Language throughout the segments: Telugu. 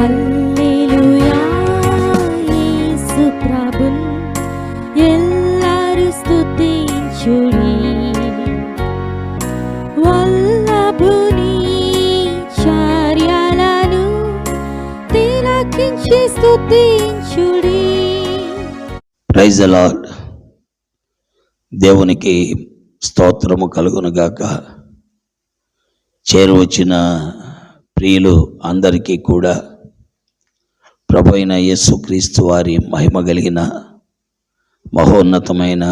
హల్లెలూయా యేసు ప్రభున్ ఎల్లరు స్తుతించుడి. వల్లభుని చర్యలను తిలకించి స్తుతించుడి. Praise the Lord. దేవునికి స్తోత్రము కలుగునుగాక. చేరువచ్చిన ప్రియులు అందరికీ కూడా ప్రభు అయిన యేసుక్రీస్తు వారి మహిమ కలిగిన మహోన్నతమైన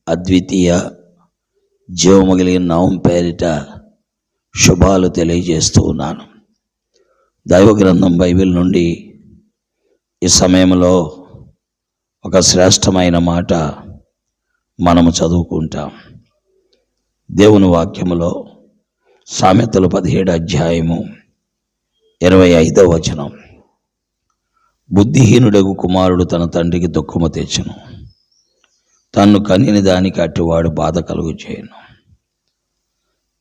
అద్వితీయ జీవము కలిగిన నామం పేరిట శుభాలు తెలియజేస్తూ ఉన్నాను. దైవ గ్రంథం బైబిల్ నుండి ఈ సమయంలో ఒక శ్రేష్టమైన మాట మనము చదువుకుంటాం. దేవుని వాక్యములో సామెతలు 17 అధ్యాయము 25వ వచనం. బుద్ధిహీనుడగు కుమారుడు తన తండ్రికి దుఃఖము తెచ్చును, తన్ను కనిన దానికి అట్టివాడు బాధ కలుగు చేయను.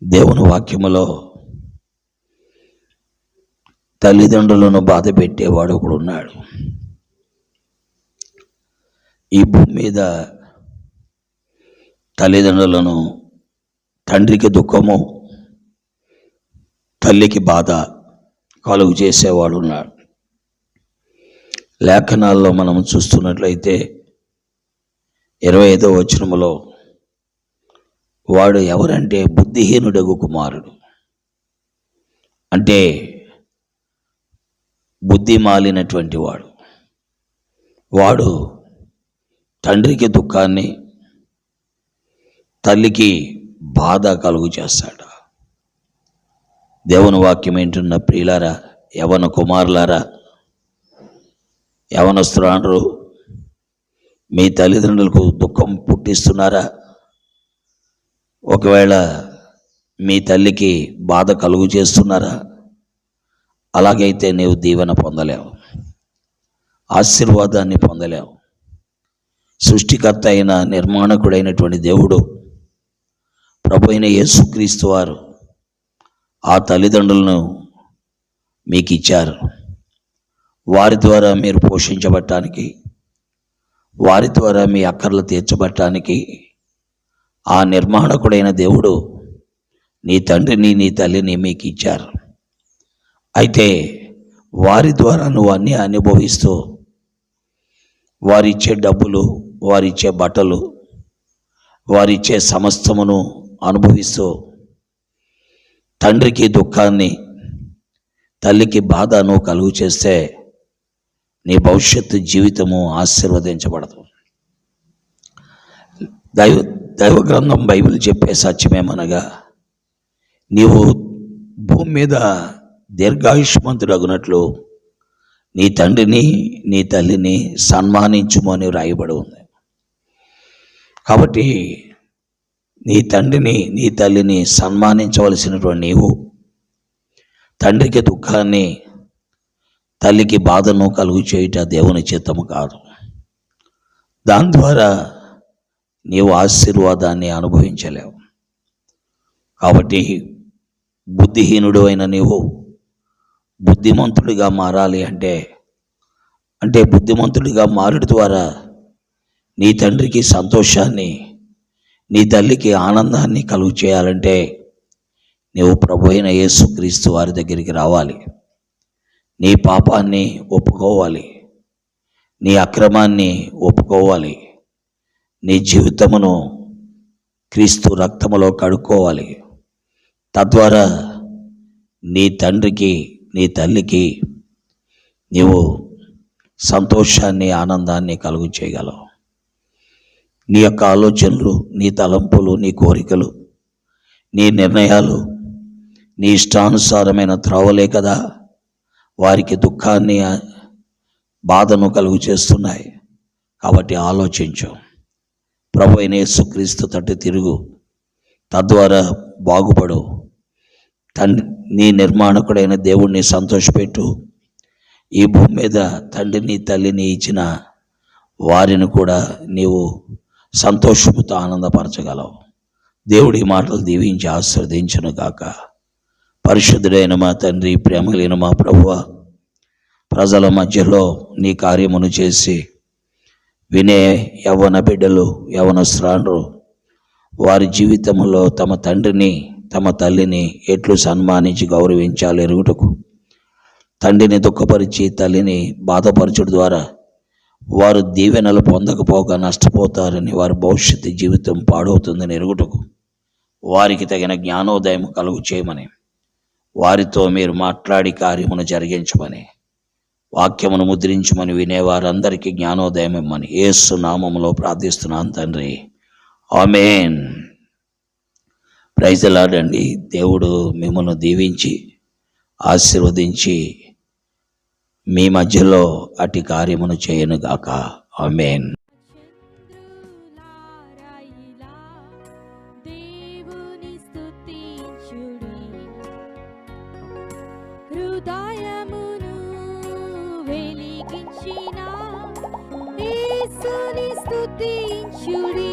దేవుని వాక్యములో తల్లిదండ్రులను బాధ పెట్టేవాడు ఒకడు ఉన్నాడు. ఈ భూమి మీద తల్లిదండ్రులను, తండ్రికి దుఃఖము, తల్లికి బాధ కలుగు చేసేవాడు ఉన్నాడు. లేఖనాల్లో మనం చూస్తున్నట్లయితే 25వ వచనములో వాడు ఎవరంటే బుద్ధిహీనుడగు కుమారుడు. అంటే బుద్ధి మాలినటువంటి వాడు. వాడు తండ్రికి దుఃఖాన్ని, తల్లికి బాధ కలుగు చేస్తాడు. దేవుని వాక్యం ఏంటున్న ప్రియులారా, యవన కుమారులారా, యవనస్తురాండ్రు, మీ తల్లిదండ్రులకు దుఃఖం పుట్టిస్తున్నారా? ఒకవేళ మీ తల్లికి బాధ కలుగు చేస్తున్నారా? అలాగైతే నీవు దీవెన పొందలేవు, ఆశీర్వాదాన్ని పొందలేవు. సృష్టికర్త అయిన నిర్మాణకుడైనటువంటి దేవుడు ప్రభు అయిన యేసుక్రీస్తు వారు ఆ తల్లిదండ్రులను మీకు ఇచ్చారు. వారి ద్వారా మీరు పోషించబడటానికి, వారి ద్వారా మీ అక్కర్లు తీర్చబడటానికి ఆ నిర్మాణకుడైన దేవుడు నీ తండ్రిని, నీ తల్లిని మీకు ఇచ్చారు. అయితే వారి ద్వారా నువ్వు అన్నీ అనుభవిస్తూ, వారిచ్చే డబ్బులు, వారిచ్చే బట్టలు, వారిచ్చే సమస్తమును అనుభవిస్తూ తండ్రికి దుఃఖాన్ని, తల్లికి బాధను కలుగు చేస్తే నీ భవిష్యత్తు జీవితము ఆశీర్వదించబడదు. దైవ గ్రంథం బైబిల్ చెప్పే సత్యమేమనగా, నీవు భూమి మీద దీర్ఘాయుష్మంతుడగునట్లు నీ తండ్రిని, నీ తల్లిని సన్మానించుము అని వ్రాయబడి ఉంది. కాబట్టి నీ తండ్రిని, నీ తల్లిని సన్మానించవలసినటువంటి నీవు తండ్రికి దుఃఖాన్ని, తల్లికి బాధను కలుగు చేయుట దేవుని చిత్తము కాదు. దాని ద్వారా నీవు ఆశీర్వాదాన్ని అనుభవించలేవు. కాబట్టి బుద్ధిహీనుడు అయిన నీవు బుద్ధిమంతుడిగా మారాలి అంటే బుద్ధిమంతుడిగా మారుట ద్వారా నీ తండ్రికి సంతోషాన్ని, నీ తల్లికి ఆనందాన్ని కలుగు చేయాలంటే నీవు ప్రభు అయిన యేసుక్రీస్తు వారి దగ్గరికి రావాలి. నీ పాపాన్ని ఒప్పుకోవాలి, నీ అక్రమాన్ని ఒప్పుకోవాలి, నీ జీవితమును క్రీస్తు రక్తములో కడుక్కోవాలి. తద్వారా నీ తండ్రికి, నీ తల్లికి నీవు సంతోషాన్ని, ఆనందాన్ని కలుగు చేయగలవు. నీ యొక్క ఆలోచనలు, నీ తలంపులు, నీ కోరికలు, నీ నిర్ణయాలు నీ ఇష్టానుసారమైన త్రోవలే కదా వారికి దుఃఖాన్ని, బాధను కలుగు చేస్తున్నాయి. కాబట్టి ఆలోచించు, ప్రభు అయిన యేసుక్రీస్తు తట్టు తిరుగు, తద్వారా బాగుపడు. నీ నిర్మాణకుడైన దేవుణ్ణి సంతోషపెట్టు. ఈ భూమి మీద తండ్రిని, తల్లిని ఇచ్చిన వారిని కూడా నీవు సంతోషముతో ఆనందపరచగలవు. దేవుడి మాటలు దీవించి ఆశీర్వదించును గాక. పరిశుద్ధుడైన మా తండ్రి, ప్రేమ కలిగిన మా ప్రభువా, ప్రజల మధ్యలో నీ కార్యమును చేసి వినే యవ్వన బిడ్డలు, యవ్వనస్తులు వారి జీవితంలో తమ తండ్రిని, తమ తల్లిని ఎట్లు సన్మానించి గౌరవించాలి ఎరుగుటకు, తండ్రిని దుఃఖపరిచి తల్లిని బాధపరచుడు ద్వారా వారు దీవెనలు పొందకపోగా నష్టపోతారని, వారి భవిష్యత్తు జీవితం పాడవుతుందని ఎరుగుటకు వారికి తగిన జ్ఞానోదయం కలుగు చేయమని, వారితో మీరు మాట్లాడి కార్యమును జరిగించమని, వాక్యమును ముద్రించమని వినేవారందరికీ జ్ఞానోదయం ఇమ్మని యేసు నామములో ప్రార్థిస్తున్నాను తండ్రి, ఆమేన్. ప్రైజ్ ది లార్డ్ అండి. దేవుడు మిమ్మల్ని దీవించి ఆశీర్వదించి మీ మధ్యలో అట్టి కార్యమును చేయనుగాక. ఆమేన్. చంద్రులారాయిలా దేవుని స్తుతించుడి, హృదయమును వెలిగించిన యేసుని స్తుతించుడి.